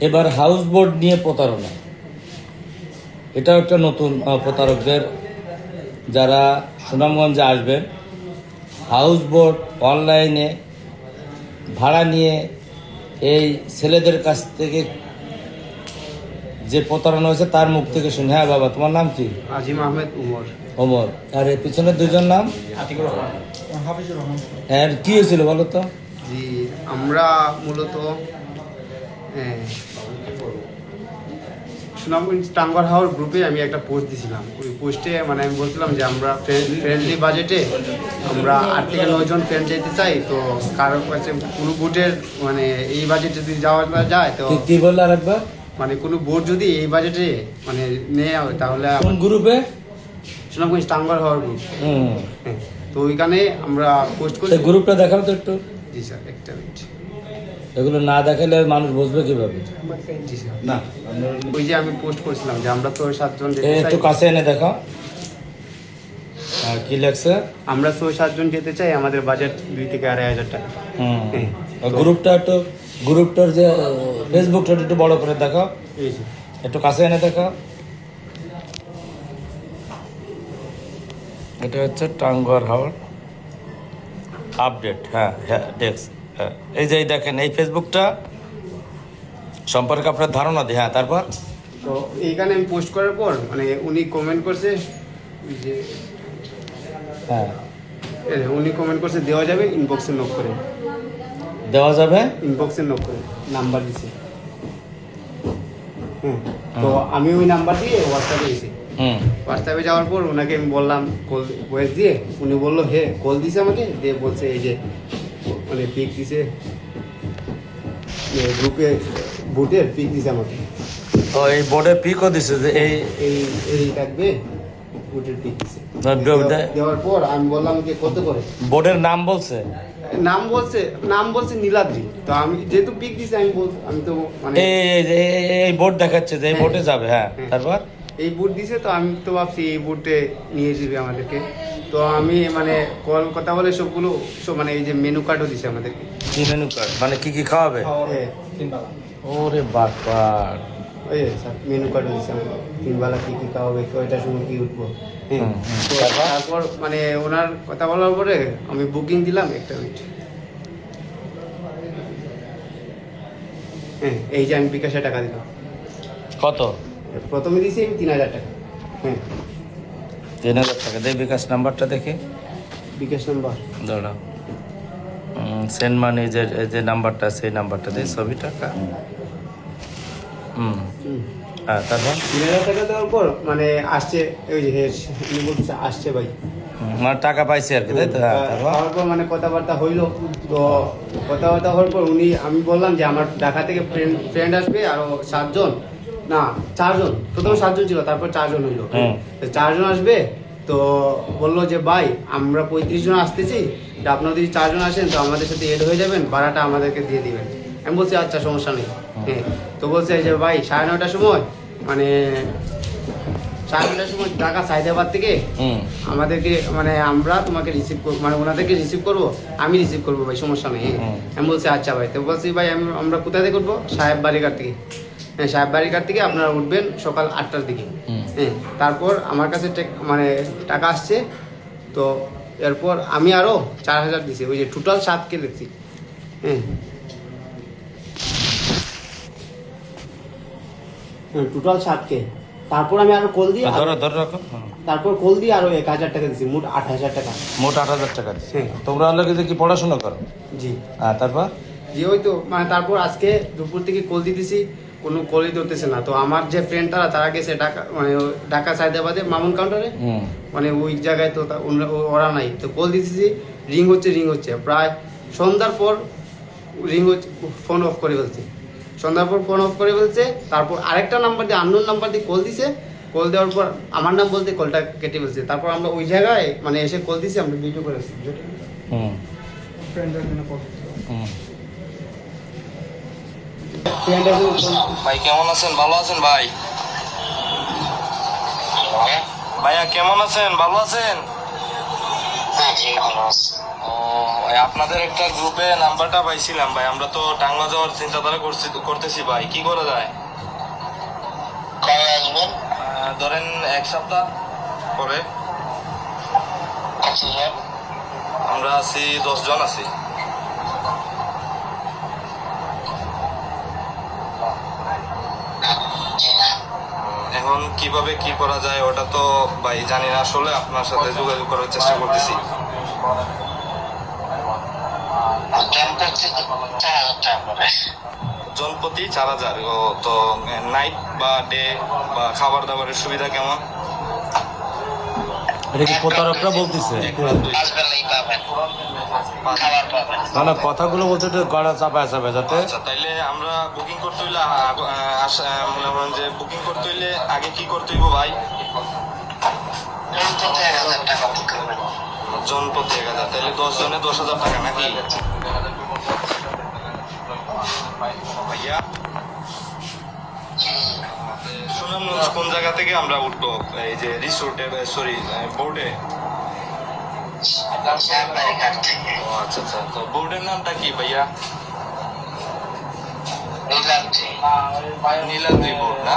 এবার house boat নিয়ে প্রতারণা, এটাও একটা নতুন প্রতারকদের, যারা সুনামগঞ্জে আসবেন হাউস বোট অনলাইনে ভাড়া নিয়ে এই ছেলেদের কাছ থেকে যে প্রতারণা হয়েছে তার মুখ থেকে শুনে। হ্যাঁ বাবা, তোমার নাম কি? আজিম আহমেদ উমর। ওমর। আর এই পিছনের দুজন নাম? আতিকুর রহমান। হাফিজুর রহমান। হ্যাঁ, কি হয়েছিল বলো তো? জি, আমরা মূলত সুনামগঞ্জ টাঙ্গর হাওর গ্রুপে আমি একটা পোস্ট দিয়েছিলাম। ওই পোস্টে মানে আমি বলছিলাম যে আমরা ফ্রেন্ডলি বাজেটে আমরা 8 থেকে 9 জন ফ্রেন্ড যেতে চাই, তো কারোর কাছে কোনো বুটের মানে এই বাজেটে যদি যাওয়া যায় তো কি বললে আরেকবার? মানে কোনো বোট যদি এই বাজেটে মানে নেওয়া হয় তাহলে কোন গ্রুপে? সুনামগঞ্জ টাঙ্গর হাওর গ্রুপ। হ্যাঁ, তো ওইখানে আমরা পোস্ট করি। গ্রুপটা দেখাও তো একটু। জি স্যার, একটা মিনিট। এগুলো না দেখালে মানুষ বুঝবে কিভাবে? জি স্যার। না, ওই যে আমি পোস্ট করেছিলাম যে আমরা 6-7 জন যেতে একটু চাই। কাছে এনে দেখাও। কি লেখছে? আমরা 6-7 জন যেতে চাই, আমাদের বাজেট 2 থেকে 2,500 টাকা। গ্রুপটার যে ফেসবুকটা একটু বড় করে দেখাও, এই যে একটু কাছে এনে দেখাও। এটা হচ্ছে টাঙ্গুয়ার হাওর আপডেট। হ্যাঁ হ্যাঁ, ডেস্ক। হ্যাঁ, এই যে দেখেন, এই ফেসবুকটা সম্পর্কে আপনার ধারণা দিই। হ্যাঁ, তারপর তো এইখানে আমি পোস্ট করার পর মানে উনি কমেন্ট করছে যে হ্যাঁ, উনি কমেন্ট করছে দেওয়া যাবে, ইনবক্সে নক করে। দেওয়া যাবে, ইনবক্সে নক করে নাম্বার দিছে। তো আমি ওই নাম্বার দিয়ে হোয়াটসঅ্যাপে গেছি। হোয়াটসঅ্যাপে যাওয়ার পর ওনাকে আমি বললাম কল ভয়েস দিয়ে, উনি বললো হে কল দিছে আমাকে, দিয়ে বলছে এই যে মানে পিক দিছে গ্রুপে বুটের পিক দিছে আমাকে। তো এই বোর্ডের পিকও দিছে যে এই এই এই থাকবে বুটের পিক দিছে। দে- দেওয়ার পর আমি বললাম যে কত করে, বোর্ডের নাম বলছে। নাম বলছে নীলাদ্রি। তো আমি যেহেতু পিক দিছে আমি তো মানে এই বোর্ড দেখাচ্ছে যে এই বোর্ডে যাবে। হ্যাঁ, হ্যাঁ। তারপর এই বুট দিছে, তো আমি তো ভাবছি এই বুটে নিয়ে যাবে আমাদেরকে। তো আমি মানে কথা বলে সবগুলো সব মানে এই যে মেনু কার্ডও দিছে আমাদেরকে। কি মেনু কার্ড মানে কি কি খাওয়াবে? হ্যাঁ, ওরে বাপার! ওই স্যার মেনু কার্ডও দিছে আমাকে, 3 বেলা কী কী খাওয়াবে, কয়টার সময় কী উঠবো। হ্যাঁ, তো তারপর মানে ওনার কথা বলার পরে আমি বুকিং দিলাম। একটা মিনিট। হ্যাঁ, এই যে আমি বিকাশে টাকা দিলাম। কত? প্রথমে দিয়েছি আমি 3,000 টাকা। হ্যাঁ, 3,000 টাকা। দেখ বিকাশ নাম্বারটা দেখে বিকাশ নাম্বার দাঁড়াও। সেন্ড মানি যে নাম্বারটা, সেই নাম্বারটা দিয়ে ছবি টাকা। হ্যাঁ, তারপর 3,000 টাকা দেওয়ার পর মানে আসছে ওই যে উনি বলছে আসছে ভাই। মানে টাকা পাইছে আর কি, তাই তো? হ্যাঁ, তারপর তারপর মানে কথাবার্তা হইলো। তো কথাবার্তা হওয়ার পর আমি বললাম যে আমার ঢাকা থেকে ফ্রেন্ড আসবে আরো 7 জন, না 4 জন। প্রথমে 7 জন ছিল, তারপর 4 জন হইলো। তো 4 জন আসবে। তো বললো যে ভাই আমরা 35 জন আসতেছি, তো আপনারা যদি 4 জন আসেন তো আমাদের সাথে এড হয়ে যাবেন, ভাড়াটা আমাদেরকে দিয়ে দিবেন। আমি বলছি আচ্ছা সমস্যা নেই। হ্যাঁ, তো বলছে যে ভাই 9:30টার সময় মানে 9:30টার সময় ঢাকা সাইদাবাদ থেকে আমাদেরকে মানে আমরা তোমাকে রিসিভ করবো, মানে ওনাদেরকে রিসিভ করবো, আমি রিসিভ করবো ভাই, সমস্যা নেই। আমি বলছি আচ্ছা ভাই। তো বলছি ভাই আমরা কোথা থেকে করবো? সাহেব বাড়িঘাট থেকে। হ্যাঁ, সাহেব বাড়িঘাট থেকে আপনারা উঠবেন সকাল 8টার দিকে। হ্যাঁ, তারপর আমার কাছে মানে টাকা আসছে। তো এরপর আমি আরও 4,000 দিছি, ওই যে টোটাল 7K লিখছি। হ্যাঁ, টোটাল 7K। তারপর আমি আরো কল দিয়ে ধরে রাখো। তারপর কল দিয়ে আরো 1,000 টাকা দিছি, মোট 8,000 টাকা। মোট 8,000 টাকা দিচ্ছে। হ্যাঁ। তোমরা হলো কি পড়াশোনা করো? জি। হ্যাঁ, তারপর জি, ওই তো মানে তারপর আজকে দুপুর থেকে কল দিতেছি, কোনো কলই ধরতেছে না। তো আমার যে ফ্রেন্ড তারা গেছে ঢাকা, মানে ঢাকা সায়দাবাদে মামুন কাউন্টারে, মানে ওই জায়গায়। তো ওরা নাই। তো কল দিতেছি, রিং হচ্ছে প্রায় সন্ধ্যার পর রিং হচ্ছে, ফোন অফ করে ফেলছে। সন্ধ্যার পর ফোন অফ করে ফেলছে। তারপর আরেকটা নাম্বার দিয়ে, আননোন নাম্বার দিয়ে কল দিছে। কল দেওয়ার পর আমার নাম বলতে কলটা কেটে ফেলছে। তারপর আমরা ওই জায়গায় মানে এসে কল দিছি, আমরা ভিডিও করেছি। ভাই কেমন আছেন? ভালো আছেন ভাই? ভাইয়া কেমন আছেন? ভালো আছেন? ও ভাই, আপনাদের একটা গ্রুপে নাম্বারটা পাইছিলাম ভাই, আমরা তো টাঙ্গা যাওয়ার চিন্তাধারা করতেছি ভাই, কি করা যায়? কবে আসবেন? ধরেন এক সপ্তাহ পরে। কতজন? আমরা আছি 10 জন আছি। এখন কিভাবে কি করা যায় ওটা তো ভাই জানি না, আসলে আপনার সাথে যোগাযোগ করার চেষ্টা করতেছি। জনপ্রতি 4,000 টাকা করে। জনপ্রতি 4,000। ও তো নাইট বা ডে বা খাবার দাবারের সুবিধা কেমন? এটা কি প্রতারকরা বলতেছে? আসবেনই পাবেন, খাবার পাবেন। না না, কথাগুলো বলতে একটু গলা চাপায় চাপায় যাতে। আচ্ছা, তাইলে আমরা বুকিং করতে হইলে মনে করেন যে বুকিং করতে হইলে আগে কি করতে হইব ভাই? জনপ্রতি 1,000 টাকা বুক করবেন। জনপ্রতি 1,000, তাইলে 10 জনে 10,000 টাকা নাকি ভাইয়া? সুনামগঞ্জ কোন জায়গা থেকে আমরা উঠবো? এই যে রিসোর্টে, সরি বোর্ডে। শ্যামবাড়িঘাট থেকে। ও আচ্ছা আচ্ছা, তো বোর্ডের নামটা কি ভাইয়া? নীলাদ্রি। নীলাদ্রি বোর্ড না?